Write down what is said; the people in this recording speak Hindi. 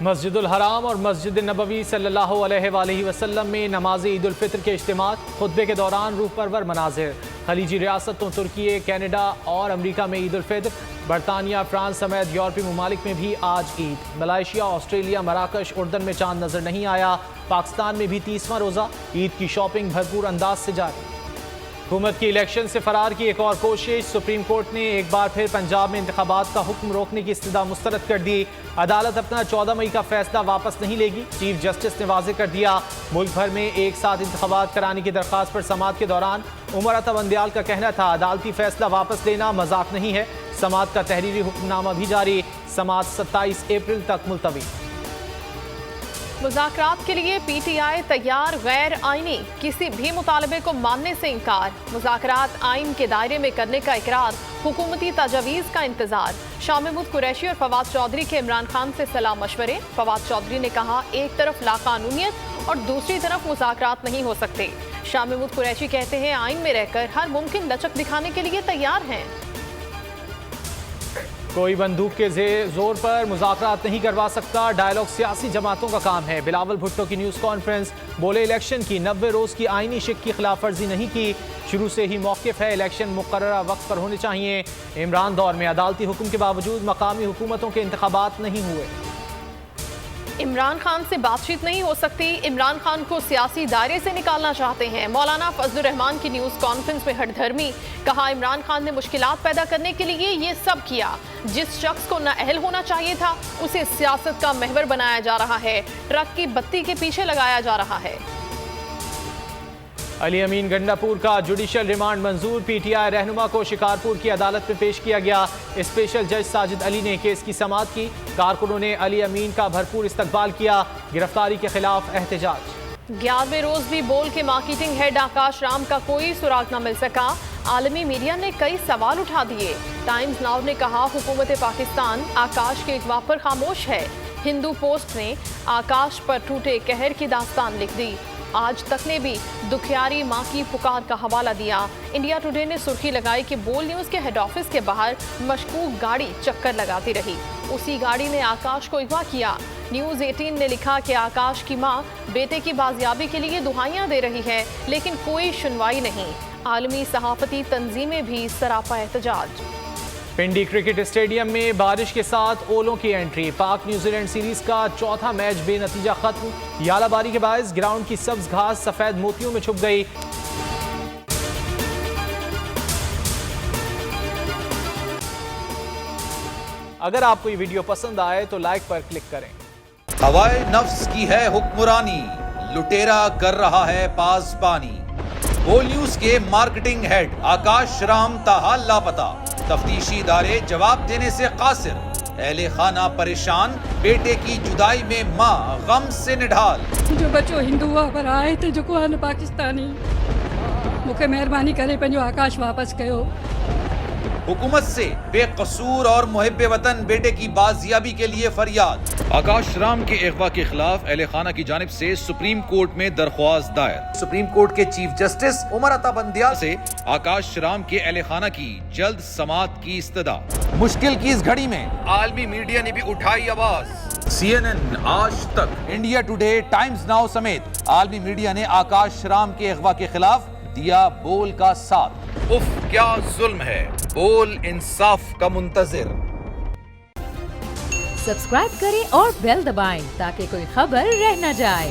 मस्जिदुल हराम और मस्जिद नबवी सल्लल्लाहु अलैहि वसल्लम में नमाज ईद उल फितर के इज्तिमा, खुतबे के दौरान रूह परवर मनाजिर। खलीजी रियासतों तुर्की, कनाडा और अमरीका में ईद उल फितर। बरतानिया, फ्रांस समेत यूरोपीय ममालिक में भी आज ईद। मलाइशिया, ऑस्ट्रेलिया, मराकश, उर्दन में चांद नजर नहीं आया। पाकिस्तान में भी 30वां रोजा। ईद की शॉपिंग भरपूर अंदाज से जारी। हुकूमत की इलेक्शन से फरार की एक और कोशिश। सुप्रीम कोर्ट ने एक बार फिर पंजाब में इंतखाबात का हुक्म रोकने की इस्तदा मुस्तरद कर दी। अदालत अपना 14 मई का फैसला वापस नहीं लेगी। चीफ जस्टिस ने वाज़ेह कर दिया, मुल्क भर में एक साथ इंतखाबात कराने की दरख्वास्त पर समाअत के दौरान उमर अता बंदियाल का कहना था, अदालती फैसला वापस लेना मजाक नहीं है। समाअत का तहरीरी हुक्मनामा भी जारी। समाअत 27 अप्रैल तक मुलतवी। मुज़ाकरात के लिए पीटीआई तैयार, गैर आईनी किसी भी मुतालबे को मानने से इनकार। मुज़ाकरात आइन के दायरे में करने का इकरार, हुकूमती तजावीज़ का इंतजार। शाह महमूद कुरैशी और फवाद चौधरी के इमरान खान से सलाह मशवरे। फवाद चौधरी ने कहा, एक तरफ लाकानूनियत और दूसरी तरफ मुज़ाकरात नहीं हो सकते। शाह महमूद कुरैशी कहते हैं, आइन में रहकर हर मुमकिन लचक दिखाने के लिए तैयार हैं। कोई बंदूक के जोर पर मुज़ाकरात नहीं करवा सकता। डायलॉग सियासी जमातों का काम है। बिलावल भुट्टो की न्यूज़ कॉन्फ्रेंस। बोले, इलेक्शन की 90 रोज़ की आईनी शिक की खिलाफ वर्जी नहीं की। शुरू से ही मौक़िफ़ है, इलेक्शन मुकर्ररा वक्त पर होने चाहिए। इमरान दौर में अदालती हुक्म के बावजूद मकामी हुकूमतों के इंतखाबात नहीं हुए। इमरान खान से बातचीत नहीं हो सकती। इमरान खान को सियासी दायरे से निकालना चाहते हैं। मौलाना फजलुर रहमान की न्यूज़ कॉन्फ्रेंस में हठधर्मी। कहा, इमरान खान ने मुश्किलात पैदा करने के लिए ये सब किया। जिस शख्स को नाअहल होना चाहिए था, उसे सियासत का महवर बनाया जा रहा है। ट्रक की बत्ती के पीछे लगाया जा रहा है। अली अमीन गंडापुर का जुडिशल रिमांड मंजूर। पीटीआई रहनुमा को शिकारपुर की अदालत में पेश किया गया। स्पेशल जज साजिद अली ने केस की समाअत की। कारकुनों ने अली अमीन का भरपूर इस्तकबाल किया। गिरफ्तारी के खिलाफ एहतजाज। 11वें रोज भी बोल के मार्केटिंग हेड आकाश राम का कोई सुराग न मिल सका। आलमी मीडिया ने कई सवाल उठा दिए। टाइम्स नाउ ने कहा, हुकूमत पाकिस्तान आकाश के अगवा पर खामोश है। हिंदू पोस्ट ने आकाश पर टूटे कहर की दास्तान लिख दी। आज तक ने भी दुखियारी मां की पुकार का हवाला दिया। इंडिया टुडे ने सुर्खी लगाई कि बोल न्यूज़ के हेड ऑफिस के बाहर मशकूक गाड़ी चक्कर लगाती रही। उसी गाड़ी ने आकाश को अगवा किया। न्यूज़ 18 ने लिखा कि आकाश की मां बेटे की बाजियाबी के लिए दुहाइयां दे रही है, लेकिन कोई सुनवाई नहीं। आलमी सहाफती तंजीमें भी सरापा एहतजाज। पिंडी क्रिकेट स्टेडियम में बारिश के साथ ओलों की एंट्री। पाक न्यूजीलैंड सीरीज का चौथा मैच बेनतीजा खत्म। यालाबारी के बायस ग्राउंड की सब्ज घास सफेद मोतियों में छुप गई। अगर आपको ये वीडियो पसंद आए तो लाइक पर क्लिक करें। हवाए नफ्स की है हुक्मरानी, लुटेरा कर रहा है पासबानी। बोल न्यूज के मार्केटिंग हेड आकाश राम ताहा लापता। तफ्तीशी इदारे जवाब देने से कासिर। अहले खाना परेशान, बेटे की जुदाई में माँ गम से निढाल। जो बच्चो हिंदू पर आए थे जो को पाकिस्तानी, मुझे मेहरबानी करे पंहिंजो आकाश वापस कयो। हुकूमत से बेकसूर और मुहिब्बे वतन बेटे की बाजियाबी के लिए फरियाद। आकाश राम के अगवा के खिलाफ अहले खाना की जानिब से सुप्रीम कोर्ट में दरख्वास्त दायर। सुप्रीम कोर्ट के चीफ जस्टिस उमर अता बंदियाल से आकाश राम के अहले खाना की जल्द समाअत की इस्तदा। मुश्किल की इस घड़ी में आलमी मीडिया ने भी उठाई आवाज। CNN, आज तक, इंडिया टुडे, टाइम्स नाउ समेत आलमी मीडिया ने आकाश राम के अगवा के खिलाफ दिया बोल का साथ। उफ, क्या जुल्म है। बोल इंसाफ का मुंतजिर। सब्सक्राइब करें और बेल दबाएं ताकि कोई खबर रह न जाए।